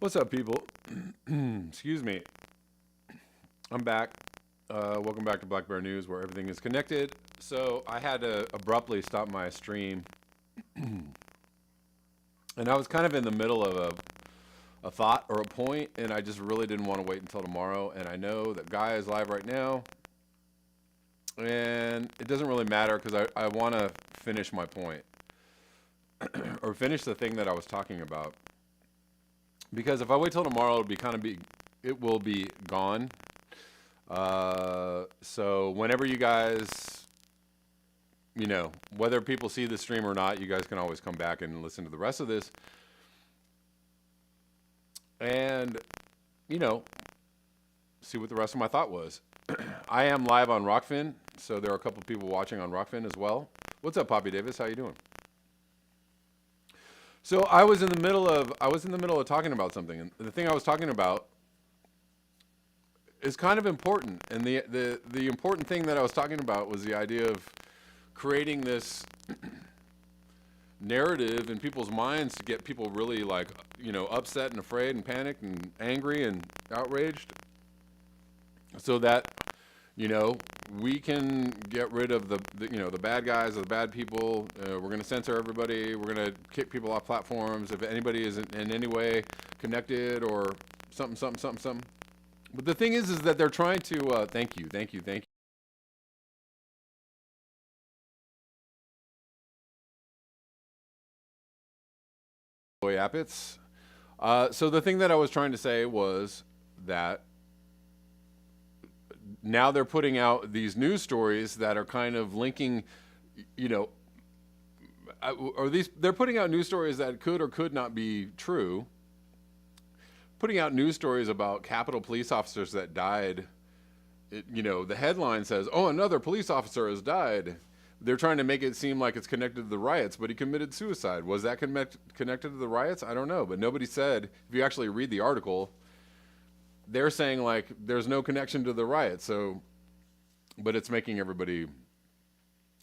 What's up, people? Excuse me. I'm back. Welcome back to Black Bear News, where everything is connected. So I had to abruptly stop my stream, and I was kind of in the middle of a thought or a point, and I just really didn't want to wait until tomorrow. And I know that Guy is live right now, and it doesn't really matter because I want to finish my point or finish the thing that I was talking about. Because if I wait till tomorrow, it will be gone. So whenever you guys, whether people see the stream or not, you guys can always come back and listen to the rest of this. And, see what the rest of my thought was. I am live on Rockfin, so there are a couple people watching on Rockfin as well. What's up, Poppy Davis? How you doing? So I was in the middle of talking about something, and the thing I was talking about is kind of important. And the important thing that I was talking about was the idea of creating this narrative in people's minds to get people really upset and afraid and panicked and angry and outraged, so that we can get rid of the bad guys or the bad people. We're going to censor everybody. We're going to kick people off platforms if anybody is in any way connected or something. But the thing is that they're trying to, thank you. Boy Appets. So the thing that I was trying to say was that now they're putting out these news stories that are kind of linking, they're putting out news stories that could or could not be true. Putting out news stories about Capitol police officers that died. The headline says, "Oh, another police officer has died." They're trying to make it seem like it's connected to the riots, but he committed suicide. Was that connected to the riots? I don't know, but nobody said. If you actually read the article, they're saying there's no connection to the riots. So, but it's making everybody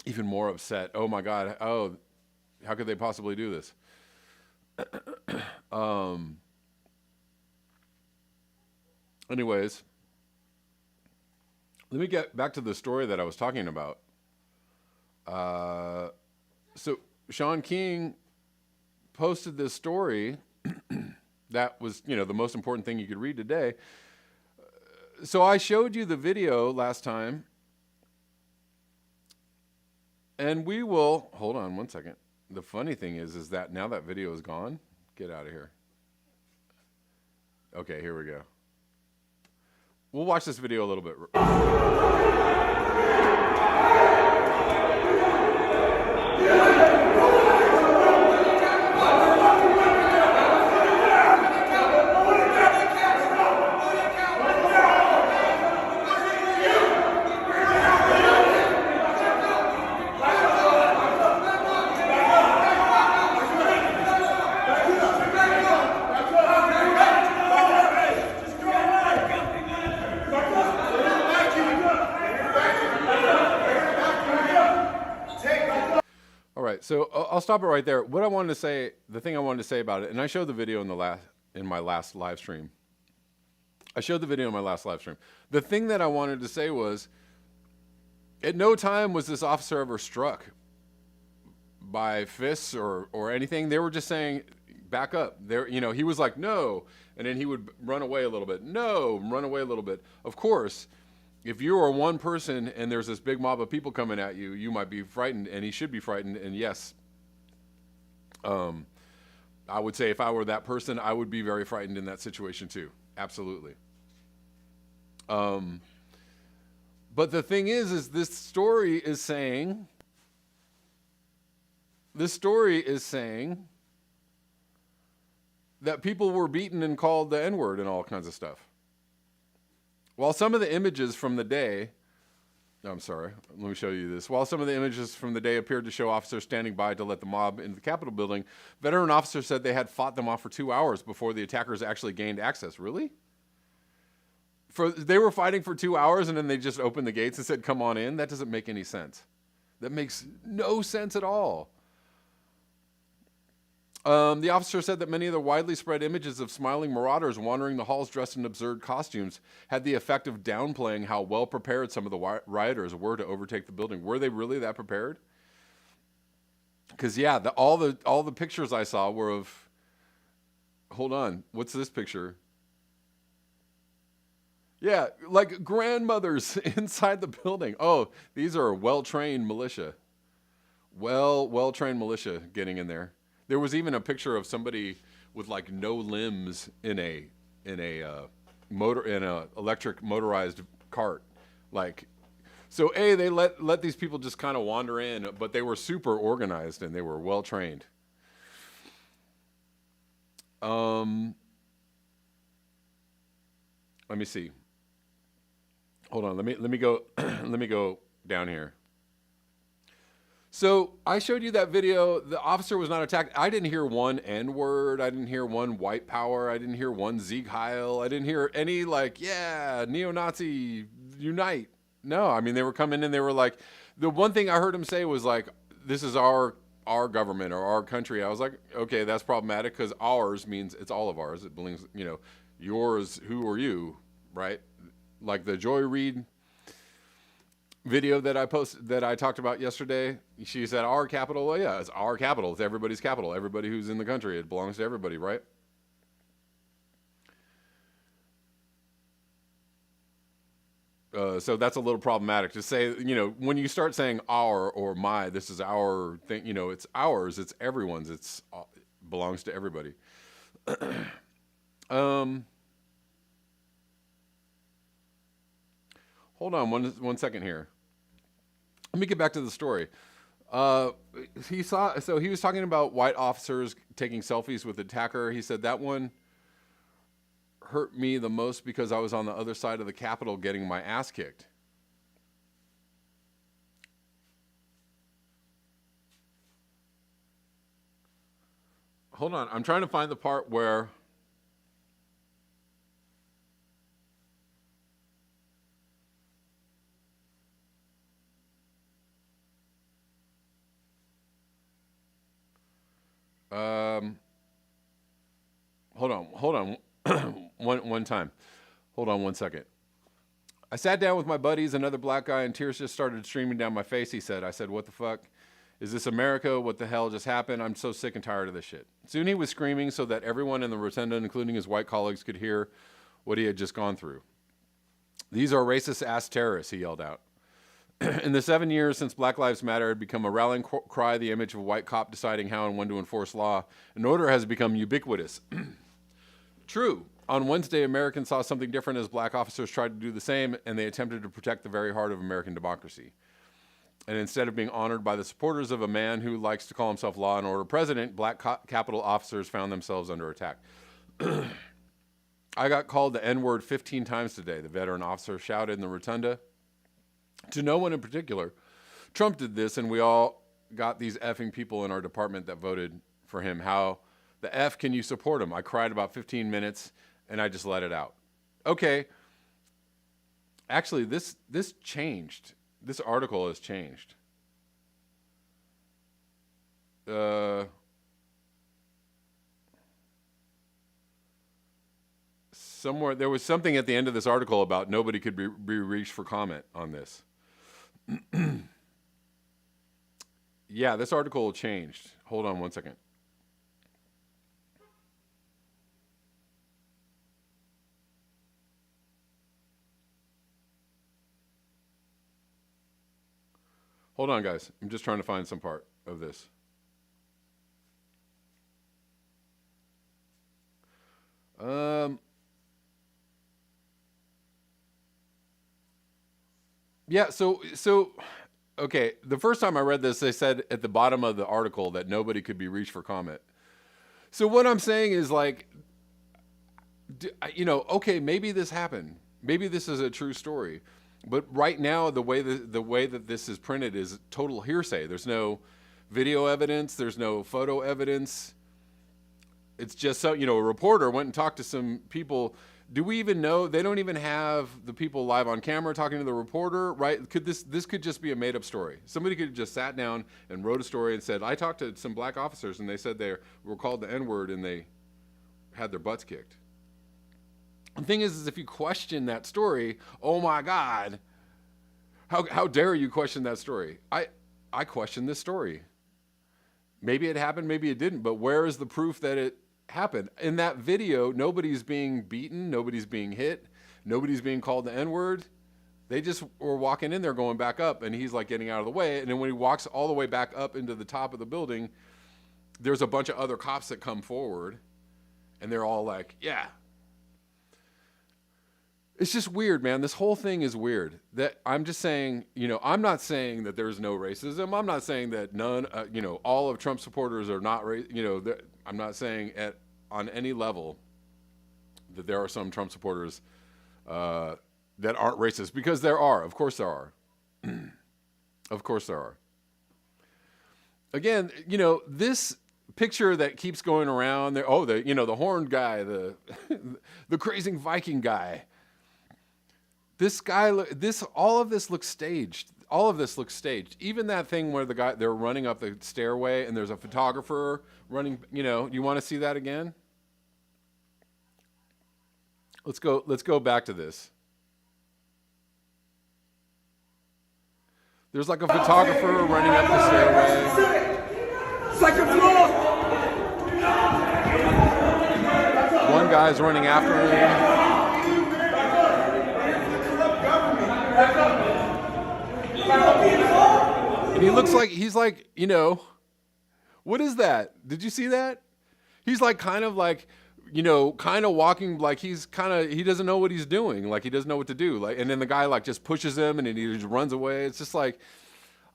even more upset. Oh my God! Oh, how could they possibly do this? Anyways, let me get back to the story that I was talking about. So Sean King posted this story that was, the most important thing you could read today. So I showed you the video last time, and we will, hold on one second. The funny thing is that now that video is gone. Get out of here. Okay, here we go. We'll watch this video a little bit. So I'll stop it right there. What I wanted to say, the thing I wanted to say about it, and I showed the video in my last live stream. The thing that I wanted to say was, at no time was this officer ever struck by fists or anything. They were just saying, back up. He was like, no, and then he would run away a little bit. No, run away a little bit. Of course, if you are one person and there's this big mob of people coming at you, you might be frightened, and he should be frightened. And yes, I would say if I were that person, I would be very frightened in that situation too. Absolutely. But the thing is this story is saying that people were beaten and called the N-word and all kinds of stuff. While some of the images from the day, let me show you this. While some of the images from the day appeared to show officers standing by to let the mob into the Capitol building, veteran officers said they had fought them off for 2 hours before the attackers actually gained access. Really? They were fighting for 2 hours and then they just opened the gates and said, "Come on in"? That doesn't make any sense. That makes no sense at all. The officer said that many of the widely spread images of smiling marauders wandering the halls dressed in absurd costumes had the effect of downplaying how well prepared some of the rioters were to overtake the building. Were they really that prepared? Because yeah, all the pictures I saw were of. Hold on, what's this picture? Yeah, like grandmothers inside the building. Oh, these are well-trained militia. Well-trained militia getting in there. There was even a picture of somebody with like no limbs in a electric motorized cart. Like, so they let these people just kind of wander in, but they were super organized and they were well trained. Let me see. Hold on. Let me go. Let me go down here. So I showed you that video. The officer was not attacked. I didn't hear one N-word. I didn't hear one white power. I didn't hear one Sieg Heil. I didn't hear any like, yeah, neo-Nazi, unite. No, I mean, they were coming in. They were like, the one thing I heard him say was like, this is our government or our country. I was like, okay, that's problematic because ours means it's all of ours. It belongs, yours, who are you, right? Like the Joy Reid video that I talked about yesterday. She said our capital. Well, yeah, it's our capital. It's everybody's capital. Everybody who's in the country. It belongs to everybody, right? So that's a little problematic to say, when you start saying our or my, this is our thing, it's ours, it's everyone's, it belongs to everybody. Hold on one second here. Let me get back to the story. He was talking about white officers taking selfies with the attacker. He said that one hurt me the most because I was on the other side of the Capitol getting my ass kicked. Hold on, I'm trying to find the part where hold on. one time. Hold on 1 second. I sat down with my buddies, another black guy, and tears just started streaming down my face, he said. I said, what the fuck? Is this America? What the hell just happened? I'm so sick and tired of this shit. Soon he was screaming so that everyone in the rotunda, including his white colleagues, could hear what he had just gone through. These are racist-ass terrorists, he yelled out. In the 7 years since Black Lives Matter had become a rallying cry, the image of a white cop deciding how and when to enforce law and order has become ubiquitous. True. On Wednesday, Americans saw something different as black officers tried to do the same, and they attempted to protect the very heart of American democracy. And instead of being honored by the supporters of a man who likes to call himself law and order president, black Capitol officers found themselves under attack. I got called the N-word 15 times today, the veteran officer shouted in the rotunda. To no one in particular. Trump did this, and we all got these effing people in our department that voted for him. How the F can you support him? I cried about 15 minutes, and I just let it out. Okay. Actually, this changed. This article has changed. Somewhere there was something at the end of this article about nobody could be reached for comment on this. Yeah, this article changed. Hold on 1 second. Hold on, guys. I'm just trying to find some part of this. Yeah, so okay, the first time I read this, they said at the bottom of the article that nobody could be reached for comment. So what I'm saying is like, okay, maybe this happened. Maybe this is a true story. But right now, the way that this is printed is total hearsay. There's no video evidence. There's no photo evidence. It's just so, a reporter went and talked to some people. Do we even know? They don't even have the people live on camera talking to the reporter, right? Could this could just be a made up story? Somebody could have just sat down and wrote a story and said, I talked to some black officers and they said they were called the N-word and they had their butts kicked. The thing is if you question that story, oh my God, how dare you question that story? I question this story. Maybe it happened, maybe it didn't, but where is the proof that it happened? In that video, nobody's being beaten, nobody's being hit, nobody's being called the N-word. They just were walking in there going back up, and he's like getting out of the way. And then when he walks all the way back up into the top of the building, there's a bunch of other cops that come forward, and they're all like, yeah. It's just weird, man. This whole thing is weird. That I'm just saying, I'm not saying that there's no racism. I'm not saying that all of Trump supporters are not, I'm not saying on any level that there are some Trump supporters that aren't racist, because there are. Of course there are. Of course there are. Again, this picture that keeps going around there. Oh, the horned guy, the crazy Viking guy. This guy, all of this looks staged. All of this looks staged. Even that thing where they're running up the stairway and there's a photographer running, you want to see that again? Let's go back to this. There's like a photographer running up the stairway. Second floor. One guy's running after him. And he looks like he's like, what is that? Did you see that? He's like kind of walking like he doesn't know what he's doing, like he doesn't know what to do. Like, and then the guy like just pushes him and then he just runs away. It's just like,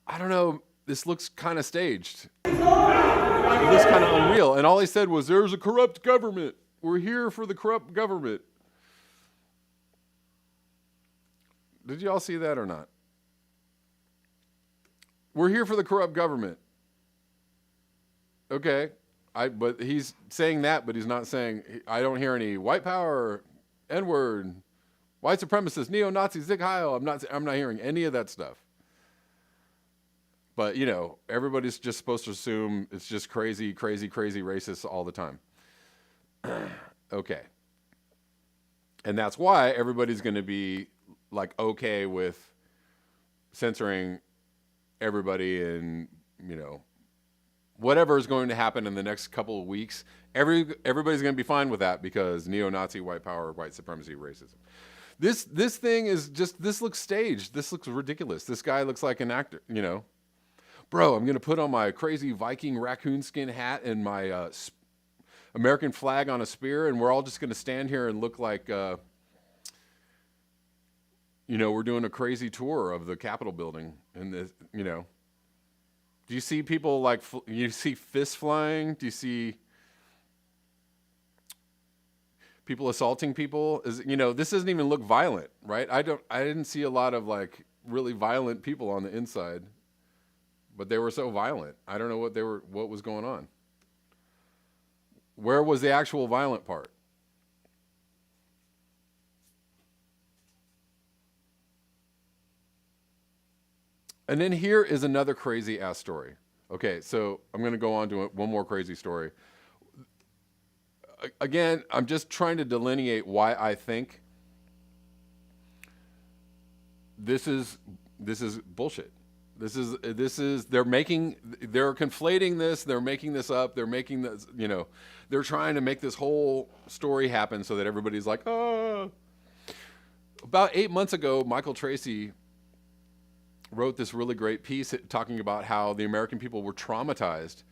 I don't know, this looks kind of staged. It looks kind of unreal. And all he said was, there's a corrupt government. We're here for the corrupt government. Did you all see that or not? We're here for the corrupt government. Okay. But he's saying that, but he's not saying, I don't hear any white power, N-word, white supremacists, neo-Nazis, Zig Heil. I'm not hearing any of that stuff. But, everybody's just supposed to assume it's just crazy, crazy, crazy racists all the time. Okay. And that's why everybody's going to be like okay with censoring everybody and, whatever is going to happen in the next couple of weeks, everybody's going to be fine with that because neo-Nazi, white power, white supremacy, racism. This thing is just, this looks staged. This looks ridiculous. This guy looks like an actor, Bro, I'm going to put on my crazy Viking raccoon skin hat and my American flag on a spear, and we're all just going to stand here and look like, we're doing a crazy tour of the Capitol building. And, do you see people like, you see fists flying? Do you see people assaulting people? This doesn't even look violent, right? I didn't see a lot of like really violent people on the inside, but they were so violent. I don't know what was going on. Where was the actual violent part? And then here is another crazy ass story. Okay, so I'm going to go on to one more crazy story. Again, I'm just trying to delineate why I think this is bullshit. This is they're conflating this, they're making this up, they're making this, they're trying to make this whole story happen so that everybody's like, oh. About 8 months ago, Michael Tracy wrote this really great piece talking about how the American people were traumatized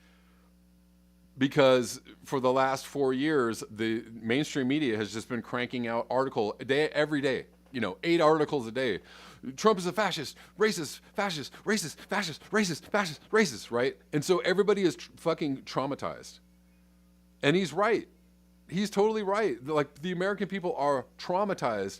because for the last 4 years, the mainstream media has just been cranking out every day, 8 articles a day. Trump is a fascist, racist, fascist, racist, fascist, racist, fascist, racist, right? And so everybody is fucking traumatized. And he's right. He's totally right. Like, the American people are traumatized.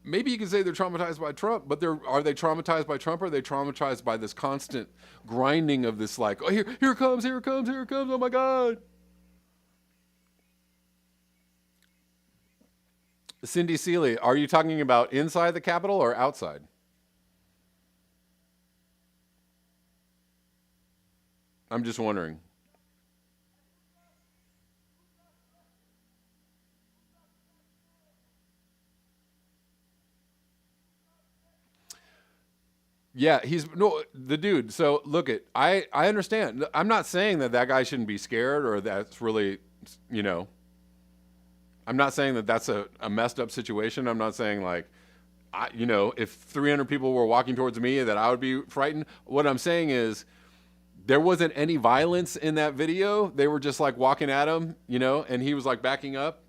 Maybe you can say they're traumatized by Trump, but are they traumatized by Trump, or are they traumatized by this constant grinding of this, like, oh, here it comes, oh my God. Cindy Seeley, are you talking about inside the Capitol or outside? I'm just wondering. Yeah, he's no the dude. So look at I understand. I'm not saying that that guy shouldn't be scared or that's really, you know. I'm not saying that that's a messed up situation. I'm not saying like, if 300 people were walking towards me that I would be frightened. What I'm saying is there wasn't any violence in that video. They were just like walking at him, and he was like backing up.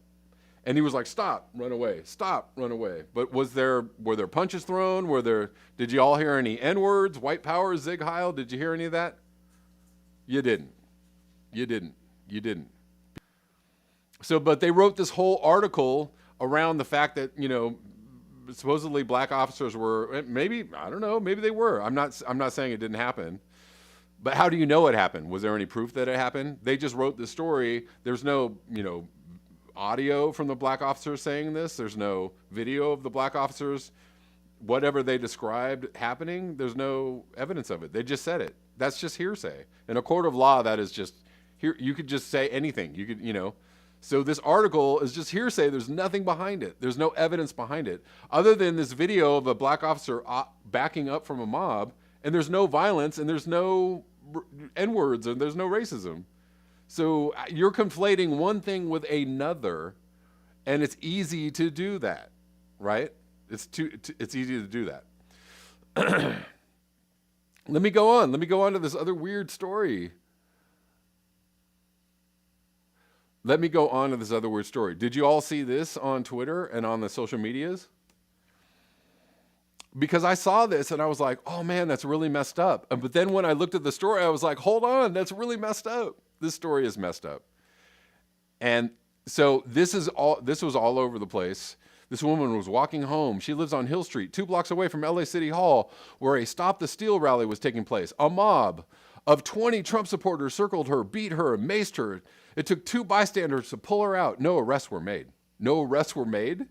And he was like, "Stop, run away! Stop, run away!" But were there punches thrown? Did you all hear any N words? White power, Zig Heil? Did you hear any of that? You didn't. You didn't. You didn't. So, but they wrote this whole article around the fact that supposedly black officers were maybe I don't know maybe they were. I'm not saying it didn't happen. But how do you know it happened? Was there any proof that it happened? They just wrote this story. There's no audio from the black officers saying this. There's no video of the black officers, whatever they described happening. There's no evidence of it. They just said it. That's just hearsay. In a court of law, that is just here. You could just say anything. You could, So this article is just hearsay. There's nothing behind it. There's no evidence behind it other than this video of a black officer backing up from a mob, and there's no violence, and there's no N-words, and there's no racism. So you're conflating one thing with another, and it's easy to do that, right? It's easy to do that. Let me go on. Let me go on to this other weird story. Did you all see this on Twitter and on the social medias? Because I saw this and I was like, oh man, that's really messed up. But then when I looked at the story, I was like, hold on, that's really messed up. This story is messed up. And so this was all over the place. This woman was walking home. She lives on Hill Street, 2 blocks away from LA City Hall, where a Stop the Steal rally was taking place. A mob of 20 Trump supporters circled her, beat her, and maced her. It took 2 bystanders to pull her out. No arrests were made. No arrests were made?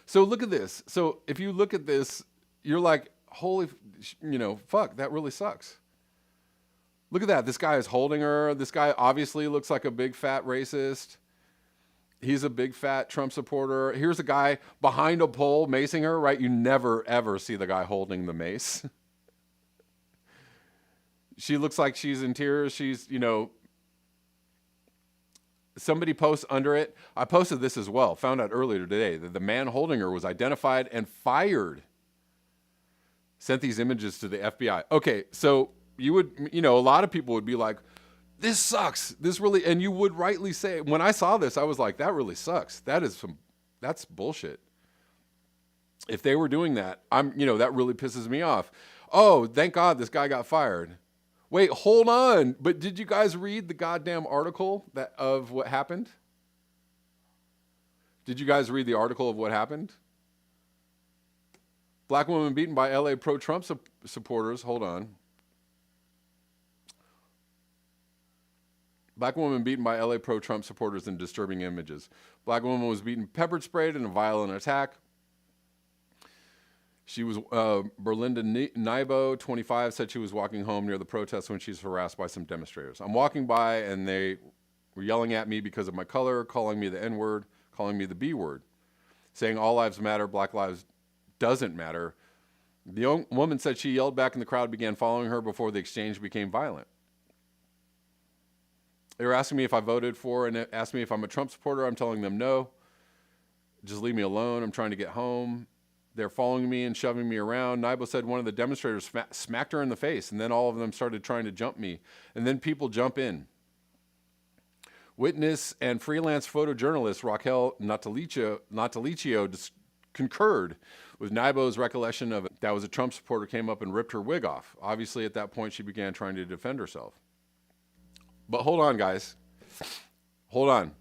So look at this. So if you look at this, you're like, holy, fuck, that really sucks. Look at that. This guy is holding her. This guy obviously looks like a big fat racist. He's a big fat Trump supporter. Here's a guy behind a pole macing her, right? You never, ever see the guy holding the mace. She looks like she's in tears. She's, somebody posts under it. I posted this as well. Found out earlier today that the man holding her was identified and fired. Sent these images to the FBI. Okay, so you would, a lot of people would be like, this sucks. This really, and you would rightly say, when I saw this, I was like, that really sucks. That's bullshit. If they were doing that, that really pisses me off. Oh, thank God this guy got fired. Wait, hold on. But did you guys read the goddamn article of what happened? Did you guys read the article of what happened? Black woman beaten by LA pro-Trump supporters. Hold on. Black woman beaten by LA pro-Trump supporters in disturbing images. Black woman was beaten, pepper sprayed in a violent attack. She was, Berlinda Nybo, 25, said she was walking home near the protest when she was harassed by some demonstrators. I'm walking by and they were yelling at me because of my color, calling me the N-word, calling me the B-word, saying all lives matter, black lives doesn't matter. The young woman said she yelled back and the crowd began following her before the exchange became violent. They were asking me if I voted for and asked me if I'm a Trump supporter. I'm telling them no. Just leave me alone. I'm trying to get home. They're following me and shoving me around. Nybo said one of the demonstrators smacked her in the face, and then all of them started trying to jump me. And then people jump in. Witness and freelance photojournalist Raquel Natalicio concurred with Nybo's recollection of it. That was a Trump supporter came up and ripped her wig off. Obviously, at that point, she began trying to defend herself. But hold on, guys. Hold on.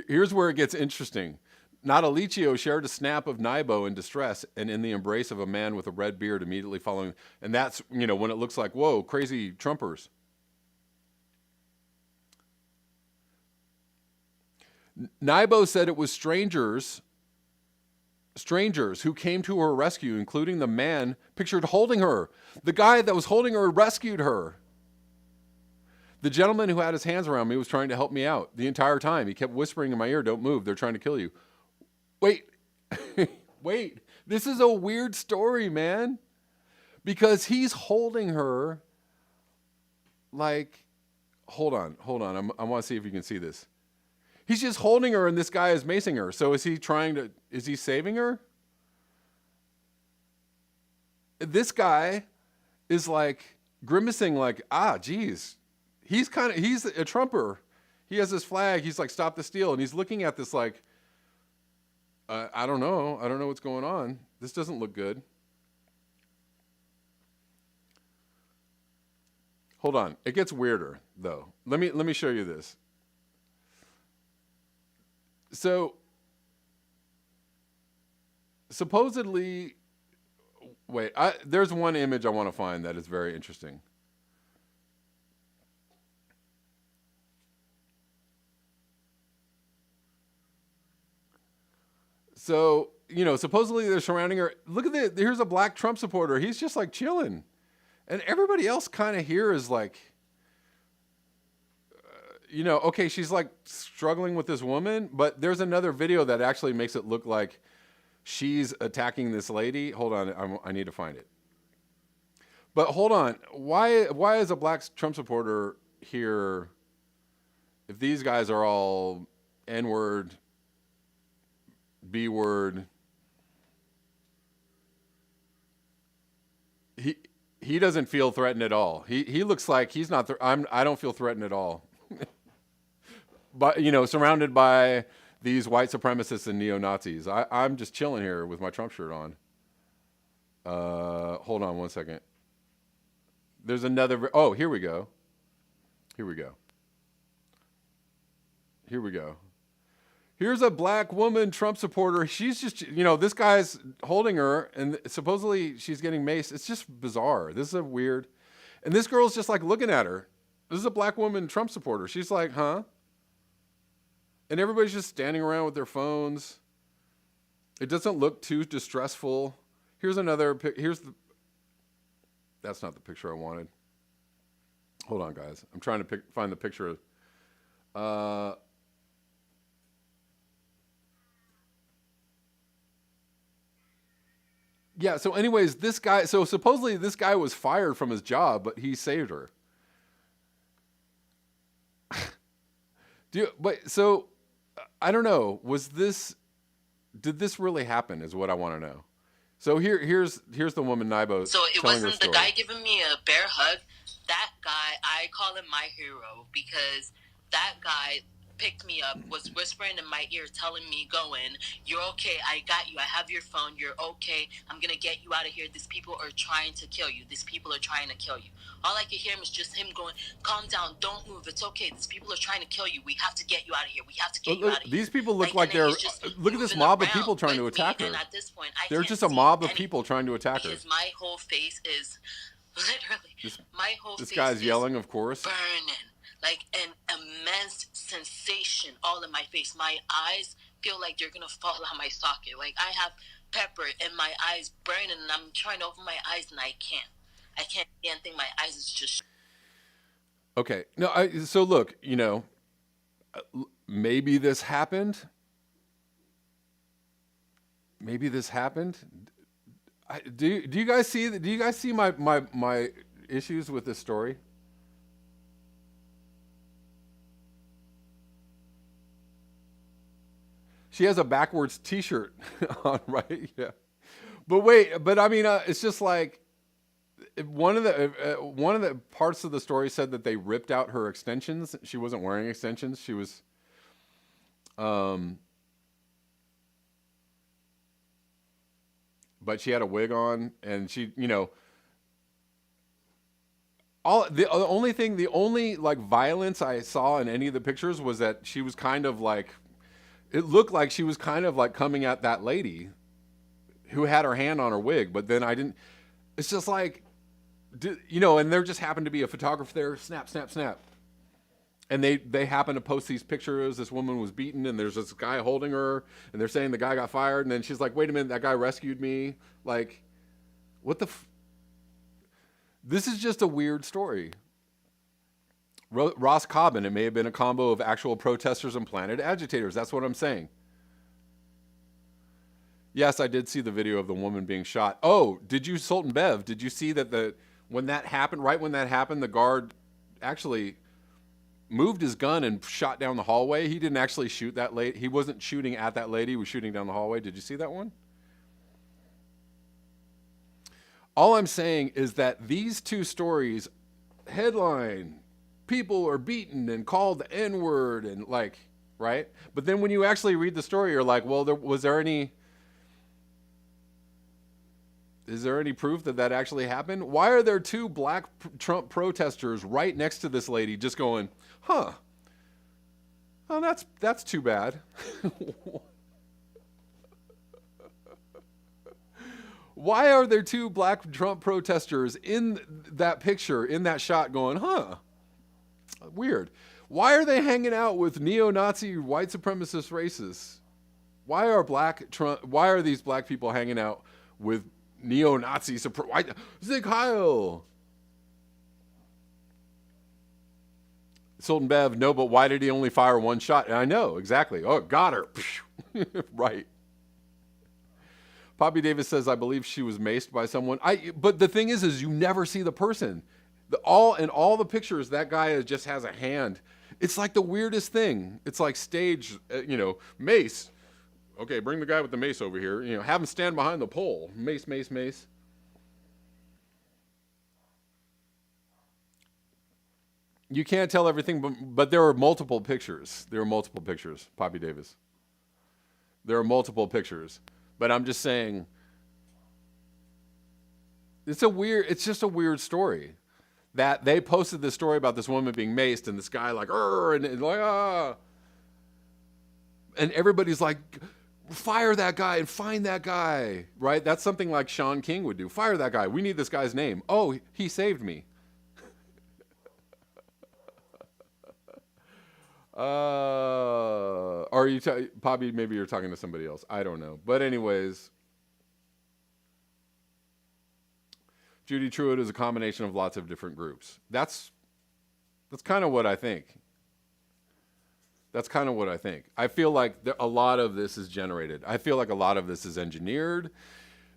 Here's where it gets interesting. Natalicio shared a snap of Nybo in distress and in the embrace of a man with a red beard immediately following. And that's, when it looks like, whoa, crazy Trumpers. Nybo said it was strangers who came to her rescue, including the man pictured holding her. The guy that was holding her rescued her. The gentleman who had his hands around me was trying to help me out the entire time. He kept whispering in my ear, "Don't move. They're trying to kill you." Wait. Wait. This is a weird story, man. Because he's holding her like, hold on. I want to see if you can see this. He's just holding her and this guy is macing her. So is he saving her? This guy is like grimacing like, geez. He's a Trumper. He has this flag. He's like, "Stop the steal." And he's looking at this like, I don't know. I don't know what's going on. This doesn't look good. Hold on. It gets weirder though. Let me show you this. So supposedly, wait, there's one image I want to find that is very interesting. So, supposedly they're surrounding her. Look at here's a black Trump supporter. He's just like chilling. And everybody else kind of here is like, okay, she's like struggling with this woman, but there's another video that actually makes it look like she's attacking this lady. Hold on, I need to find it. But hold on, why is a black Trump supporter here if these guys are all N-word, B-word? He doesn't feel threatened at all. He looks like he's not. I don't feel threatened at all. But surrounded by these white supremacists and neo-Nazis. I'm just chilling here with my Trump shirt on. Hold on one second. There's another. Oh, here we go. Here's a black woman Trump supporter. She's just, this guy's holding her and supposedly she's getting maced. It's just bizarre. This is a weird. And this girl's just like looking at her. This is a black woman Trump supporter. She's like, huh? And everybody's just standing around with their phones. It doesn't look too distressful. Here's another. That's not the picture I wanted. Hold on, guys. I'm trying to find the picture. Yeah, so anyways, so supposedly this guy was fired from his job, but he saved her. I don't know, did this really happen is what I want to know. So here's the woman Nybo. So it wasn't the guy giving me a bear hug. That guy, I call him my hero because that guy picked me up, was whispering in my ear, telling me, "Go in. You're okay. I got you. I have your phone. You're okay. I'm going to get you out of here. These people are trying to kill you. These people are trying to kill you." All I could hear is just him going, "Calm down. Don't move. It's okay. These people are trying to kill you. We have to get you out of here. We have to get you out of here." These people look like they're... Look at this mob of people trying to attack her. And at this point, they're just a mob of people trying to attack her. Because my whole face is literally... my whole face this guy's yelling, of course. Burning. Like an immense sensation all in my face. My eyes feel like they're going to fall out my socket. Like I have pepper in my eyes burning and I'm trying to open my eyes and I can't. I can't see anything. My eyes is just... Okay. No, so look, maybe this happened. Do you guys see my issues with this story? She has a backwards T-shirt on, right? Yeah. But I mean, it's just like one of the parts of the story said that they ripped out her extensions. She wasn't wearing extensions. She was, but she had a wig on, and she, the only like violence I saw in any of the pictures was that she was kind of like. It looked like she was kind of like coming at that lady who had her hand on her wig, but then I didn't. It's just like, and there just happened to be a photographer there. Snap, snap, snap. And they happen to post these pictures. This woman was beaten, and there's this guy holding her, and they're saying the guy got fired, and then she's like, wait a minute, that guy rescued me. Like, what the This is just a weird story. Ross Cobbin, it may have been a combo of actual protesters and planted agitators. That's what I'm saying. Yes, I did see the video of the woman being shot. Oh, did you, Sultan Bev, did you see that when that happened, the guard actually moved his gun and shot down the hallway? He didn't actually shoot that lady. He wasn't shooting at that lady. He was shooting down the hallway. Did you see that one? All I'm saying is that these two stories, headline, people are beaten and called the N-word and like, right? But then when you actually read the story, you're like, well, is there any proof that actually happened? Why are there two black Trump protesters right next to this lady just going, huh, oh, that's too bad. Why are there two black Trump protesters in that picture, in that shot going, huh, weird. Why are they hanging out with neo-Nazi white supremacist racists? Why are these black people hanging out with neo-Nazi Zig Heil? Sultan Bev, no, but why did he only fire one shot? And I know, exactly. Oh, got her. Right. Poppy Davis says, I believe she was maced by someone. But the thing is you never see the person. In all the pictures, that guy just has a hand. It's like the weirdest thing. It's like stage, mace. Okay, bring the guy with the mace over here. Have him stand behind the pole. Mace, mace, mace. You can't tell everything, but there are multiple pictures. Poppy Davis. There are multiple pictures. But I'm just saying, it's just a weird story. That they posted this story about this woman being maced and this guy like, and like, ah. And everybody's like, fire that guy and find that guy, right? That's something like Sean King would do. Fire that guy. We need this guy's name. Oh, he saved me. Are you, Poppy, maybe you're talking to somebody else. I don't know. But anyways, Judy Truitt is a combination of lots of different groups. That's kind of what I think. I feel like a lot of this is generated. I feel like a lot of this is engineered.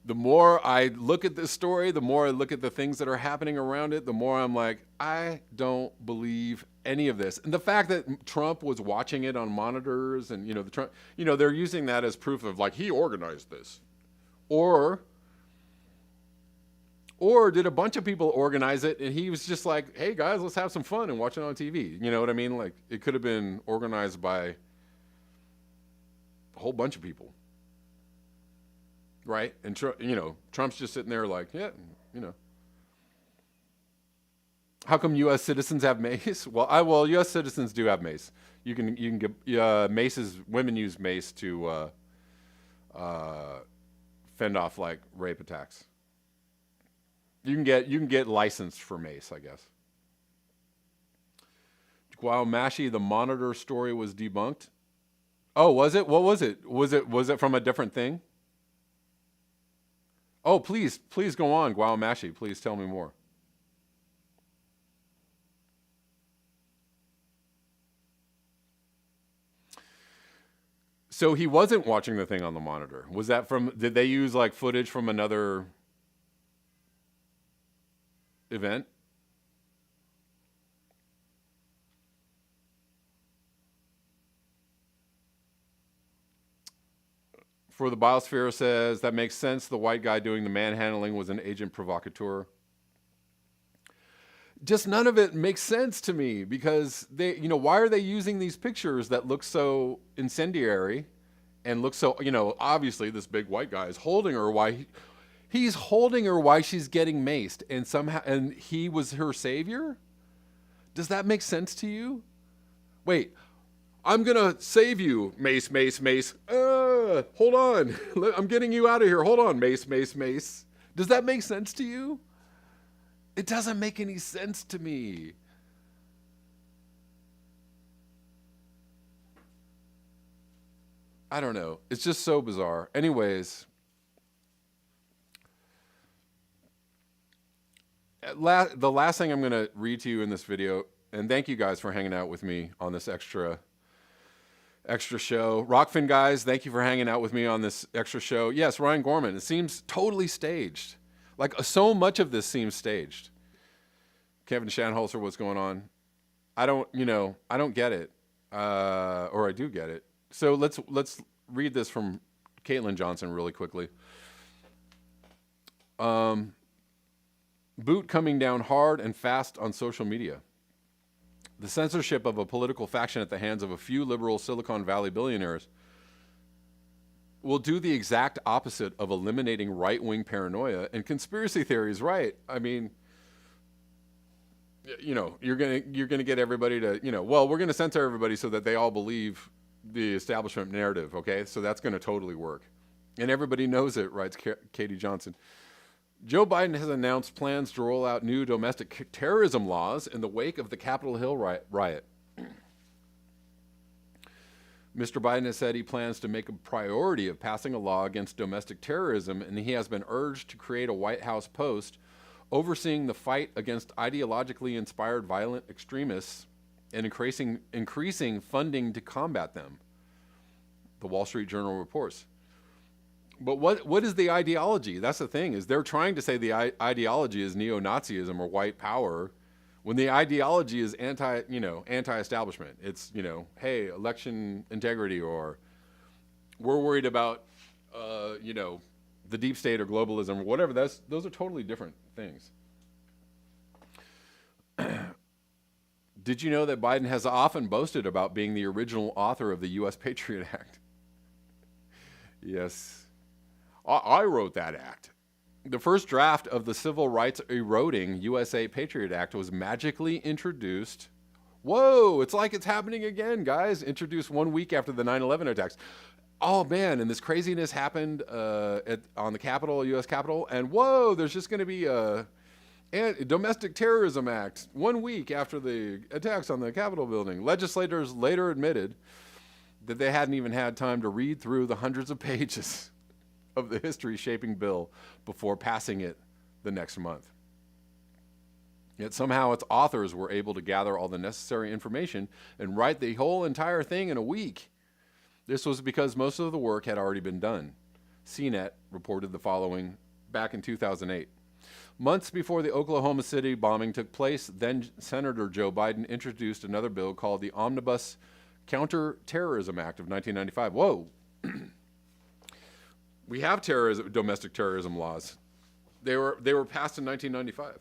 The more I look at this story, the more I look at the things that are happening around it, the more I'm like, I don't believe any of this. And the fact that Trump was watching it on monitors and, they're using that as proof of like, he organized this. Or did a bunch of people organize it and he was just like, hey guys, let's have some fun and watch it on TV. You know what I mean? Like it could have been organized by a whole bunch of people. Right? And Trump's just sitting there like, yeah, How come U.S. citizens have mace? Well, U.S. citizens do have mace. You can get maces. Women use mace to fend off like rape attacks. You can get licensed for mace, I guess. Guaumashi, the Monitor story was debunked. Oh, was it? What was it? Was it from a different thing? Oh, please go on, Guaumashi. Please tell me more. So he wasn't watching the thing on the monitor. Was that did they use like footage from another event? For the Biosphere says, that makes sense. The white guy doing the manhandling was an agent provocateur. Just none of it makes sense to me because why are they using these pictures that look so incendiary and look so, obviously this big white guy is holding her he's holding her while she's getting maced and he was her savior? Does that make sense to you? Wait, I'm going to save you, mace, mace, mace. Hold on. I'm getting you out of here. Hold on, mace, mace, mace. Does that make sense to you? It doesn't make any sense to me. I don't know. It's just so bizarre. Anyways, the last thing I'm going to read to you in this video, and thank you guys for hanging out with me on this extra show. Rockfin guys, thank you for hanging out with me on this extra show. Yes, Ryan Gorman, it seems totally staged. Like, so much of this seems staged. Kevin Shanholzer, what's going on? I don't get it. Or I do get it. So let's read this from Caitlin Johnson really quickly. Boot coming down hard and fast on social media. The censorship of a political faction at the hands of a few liberal Silicon Valley billionaires will do the exact opposite of eliminating right-wing paranoia and conspiracy theories, right? I mean, you're gonna get everybody to, well, we're gonna censor everybody so that they all believe the establishment narrative, okay? So that's gonna totally work. And everybody knows it, writes Katie Johnson. Joe Biden has announced plans to roll out new domestic terrorism laws in the wake of the Capitol Hill riot. Mr. Biden has said he plans to make a priority of passing a law against domestic terrorism, and he has been urged to create a White House post overseeing the fight against ideologically inspired violent extremists and increasing funding to combat them, the Wall Street Journal reports. But what is the ideology? That's the thing, is they're trying to say the ideology is neo-Nazism or white power, when the ideology is anti-establishment. It's, hey, election integrity, or we're worried about, the deep state or globalism or whatever. Those are totally different things. Did you know that Biden has often boasted about being the original author of the U.S. Patriot Act? Yes. I wrote that act. The first draft of the civil rights eroding USA Patriot Act was magically introduced. Whoa, it's like it's happening again, guys. Introduced 1 week after the 9/11 attacks. Oh man, and this craziness happened on the Capitol, U.S. Capitol, and whoa, there's just going to be a domestic terrorism act 1 week after the attacks on the Capitol building. Legislators later admitted that they hadn't even had time to read through the hundreds of pages of the history-shaping bill before passing it the next month. Yet somehow its authors were able to gather all the necessary information and write the whole entire thing in a week. This was because most of the work had already been done. CNET reported the following back in 2008. Months before the Oklahoma City bombing took place, then Senator Joe Biden introduced another bill called the Omnibus Counterterrorism Act of 1995. Whoa. We have domestic terrorism laws. They were passed in 1995.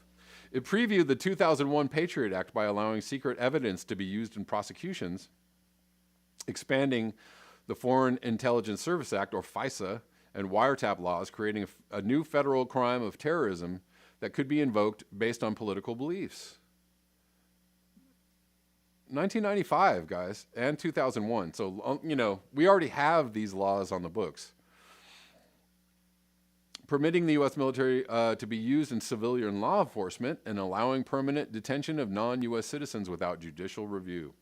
It previewed the 2001 Patriot Act by allowing secret evidence to be used in prosecutions, expanding the Foreign Intelligence Service Act, or FISA, and wiretap laws, creating a new federal crime of terrorism that could be invoked based on political beliefs. 1995, guys, and 2001. So, we already have these laws on the books, permitting the U.S. military to be used in civilian law enforcement and allowing permanent detention of non-U.S. citizens without judicial review.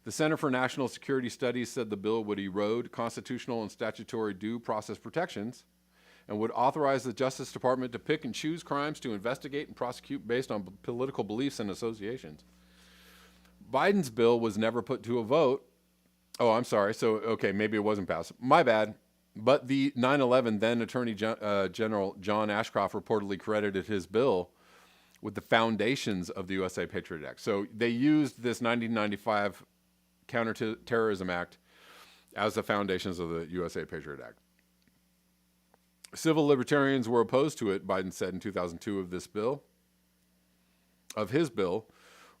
The Center for National Security Studies said the bill would erode constitutional and statutory due process protections and would authorize the Justice Department to pick and choose crimes to investigate and prosecute based on political beliefs and associations. Biden's bill was never put to a vote. Oh, I'm sorry. So, okay, maybe it wasn't passed. My bad. But the 9/11 then Attorney General John Ashcroft reportedly credited his bill with the foundations of the USA Patriot Act. So they used this 1995 Counterterrorism Act as the foundations of the USA Patriot Act. Civil libertarians were opposed to it, Biden said in 2002 of his bill,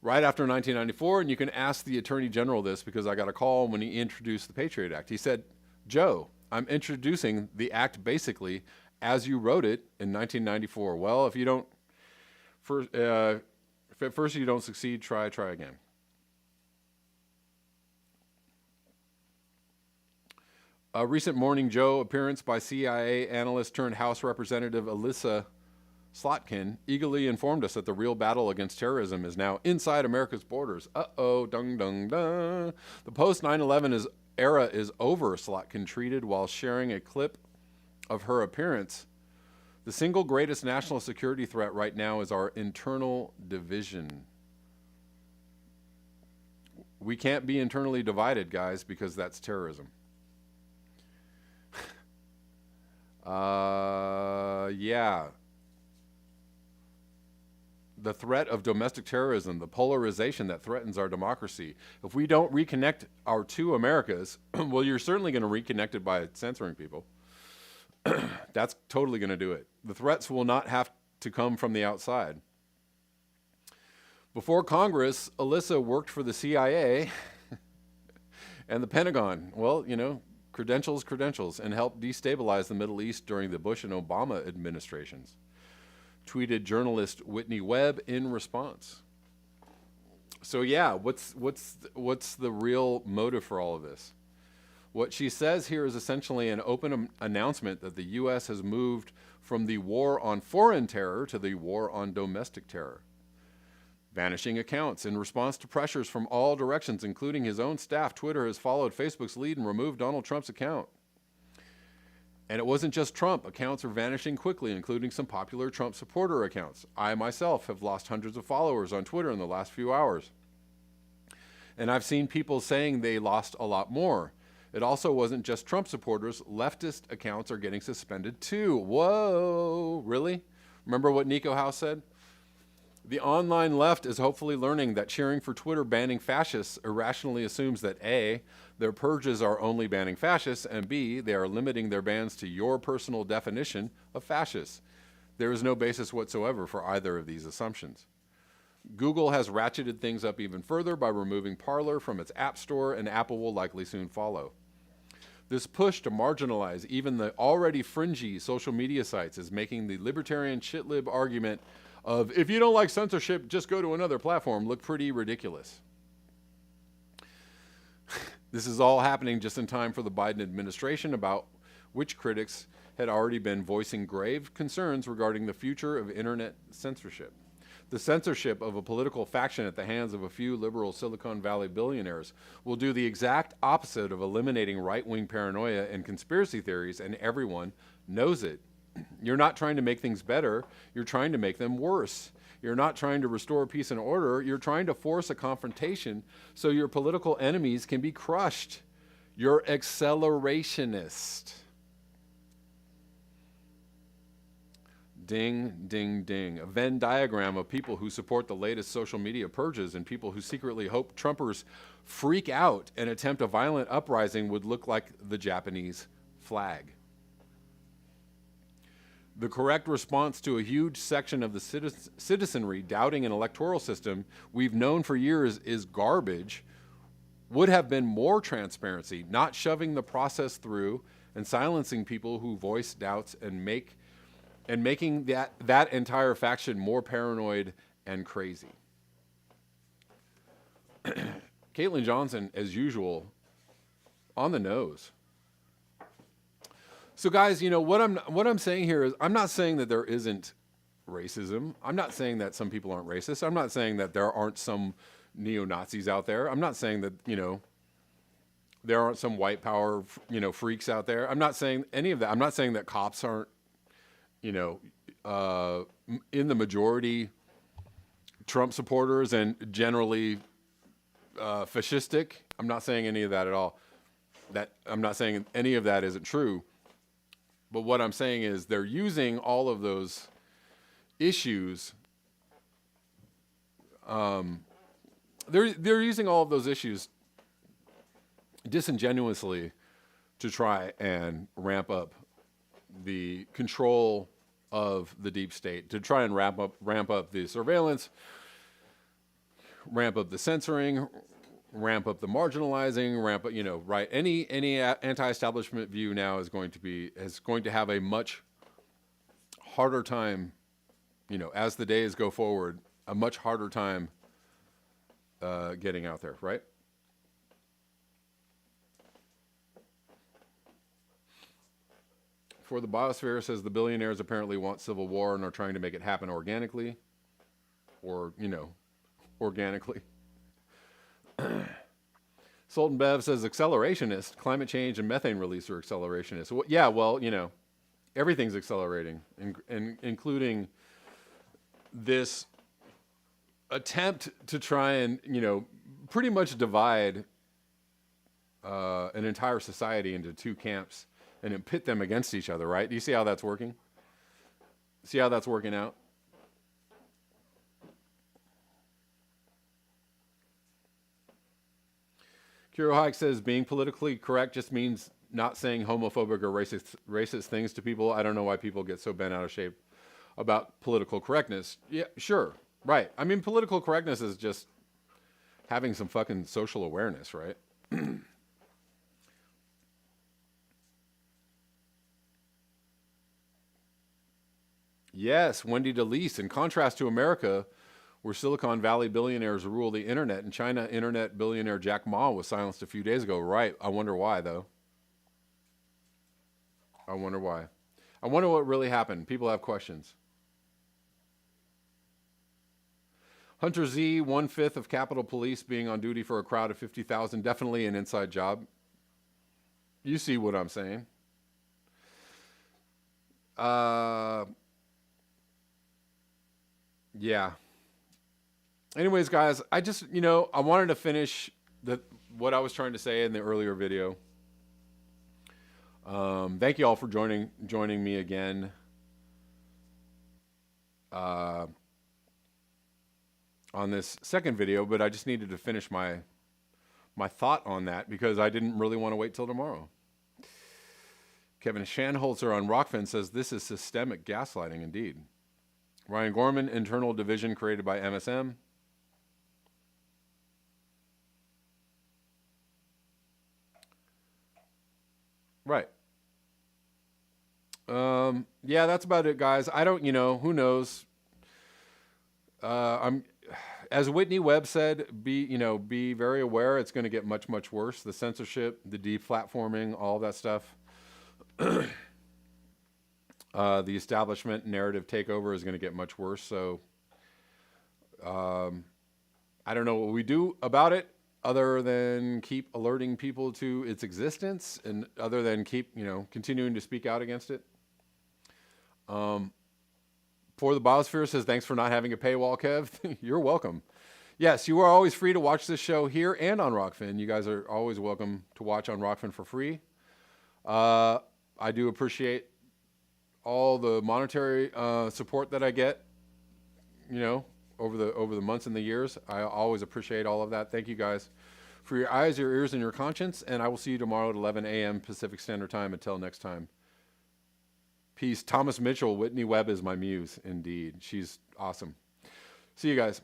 right after 1994. And you can ask the Attorney General this, because I got a call when he introduced the Patriot Act. He said, Joe, I'm introducing the act basically as you wrote it in 1994. Well, if at first you don't succeed, try again. A recent Morning Joe appearance by CIA analyst turned House Representative Alyssa Slotkin eagerly informed us that the real battle against terrorism is now inside America's borders. Uh-oh, dung, dung, dung. The post-9/11 era is over, Slotkin tweeted while sharing a clip of her appearance. The single greatest national security threat right now is our internal division. We can't be internally divided, guys, because that's terrorism. Yeah. The threat of domestic terrorism, the polarization that threatens our democracy. If we don't reconnect our two Americas, well, you're certainly going to reconnect it by censoring people. That's totally going to do it. The threats will not have to come from the outside. Before Congress, Alyssa worked for the CIA and the Pentagon. Well, you know, credentials, and helped destabilize the Middle East during the Bush and Obama administrations. Tweeted journalist Whitney Webb in response. So yeah, what's the real motive for all of this? What she says here is essentially an open announcement that the U.S. has moved from the war on foreign terror to the war on domestic terror. Vanishing accounts. In response to pressures from all directions, including his own staff, Twitter has followed Facebook's lead and removed Donald Trump's account. And it wasn't just Trump. Accounts are vanishing quickly, including some popular Trump supporter accounts. I myself have lost hundreds of followers on Twitter in the last few hours. And I've seen people saying they lost a lot more. It also wasn't just Trump supporters. Leftist accounts are getting suspended too. Whoa, really? Remember what Nico House said? The online left is hopefully learning that cheering for Twitter banning fascists irrationally assumes that A, their purges are only banning fascists, and B, they are limiting their bans to your personal definition of fascists. There is no basis whatsoever for either of these assumptions. Google has ratcheted things up even further by removing Parler from its App Store, and Apple will likely soon follow. This push to marginalize even the already fringy social media sites is making the libertarian shitlib argument of, if you don't like censorship, just go to another platform, look pretty ridiculous. This is all happening just in time for the Biden administration, about which critics had already been voicing grave concerns regarding the future of internet censorship. The censorship of a political faction at the hands of a few liberal Silicon Valley billionaires will do the exact opposite of eliminating right-wing paranoia and conspiracy theories, and everyone knows it. You're not trying to make things better, you're trying to make them worse. You're not trying to restore peace and order, you're trying to force a confrontation so your political enemies can be crushed. You're accelerationist. Ding, ding, ding. A Venn diagram of people who support the latest social media purges and people who secretly hope Trumpers freak out and attempt a violent uprising would look like the Japanese flag. The correct response to a huge section of the citizenry doubting an electoral system we've known for years is garbage would have been more transparency, not shoving the process through and silencing people who voice doubts and making that entire faction more paranoid and crazy. Caitlin Johnson, as usual, on the nose. So guys, you know, what I'm saying here is, I'm not saying that there isn't racism. I'm not saying that some people aren't racist. I'm not saying that there aren't some neo-Nazis out there. I'm not saying that, you know, there aren't some white power, you know, freaks out there. I'm not saying any of that. I'm not saying that cops aren't, you know, in the majority Trump supporters and generally fascistic. I'm not saying any of that at all. I'm not saying any of that isn't true. But what I'm saying is they're using all of those issues. They're using all of those issues disingenuously to try and ramp up the control of the deep state, to try and ramp up the surveillance, ramp up the censoring, ramp up the marginalizing, ramp up, you know, right? Any anti-establishment view now is going to have a much harder time, you know, as the days go forward, a much harder time getting out there, right? For the biosphere, says the billionaires apparently want civil war and are trying to make it happen organically, or, you know, organically. Sultan Bev says accelerationist. Climate change and methane release are accelerationist. Well, yeah, well, everything's accelerating, including this attempt to try and, pretty much divide an entire society into two camps and then pit them against each other, right? Do you see how that's working? See how that's working out? Kiro Hike says being politically correct just means not saying homophobic or racist things to people. I don't know why people get so bent out of shape about political correctness. Yeah, sure. Right. I mean, political correctness is just having some fucking social awareness, right? Yes, Wendy DeLeese. In contrast to America, where Silicon Valley billionaires rule the internet, in China, internet billionaire Jack Ma was silenced a few days ago. Right. I wonder why, though. I wonder why. I wonder what really happened. People have questions. Hunter Z, 1/5 of Capitol Police being on duty for a crowd of 50,000. Definitely an inside job. You see what I'm saying. Yeah. Anyways, guys, I just, I wanted to finish what I was trying to say in the earlier video. Thank you all for joining me again. On this second video, but I just needed to finish my thought on that because I didn't really want to wait till tomorrow. Kevin Shanholzer on Rockfin says this is systemic gaslighting indeed. Ryan Gorman, internal division created by MSM. Right. Yeah, that's about it, guys. I don't, who knows? As Whitney Webb said, be very aware. It's going to get much, much worse. The censorship, the deplatforming, all that stuff. The establishment narrative takeover is going to get much worse. So, I don't know what we do about it other than keep alerting people to its existence and other than keep, continuing to speak out against it. For the Biosphere says, thanks for not having a paywall, Kev. You're welcome. Yes, you are always free to watch this show here and on Rockfin. You guys are always welcome to watch on Rockfin for free. I do appreciate all the monetary support that I get, over the months and the years. I always appreciate all of that. Thank you guys for your eyes, your ears, and your conscience. And I will see you tomorrow at 11 a.m. Pacific Standard Time. Until next time. Peace. Thomas Mitchell, Whitney Webb is my muse, indeed. She's awesome. See you guys.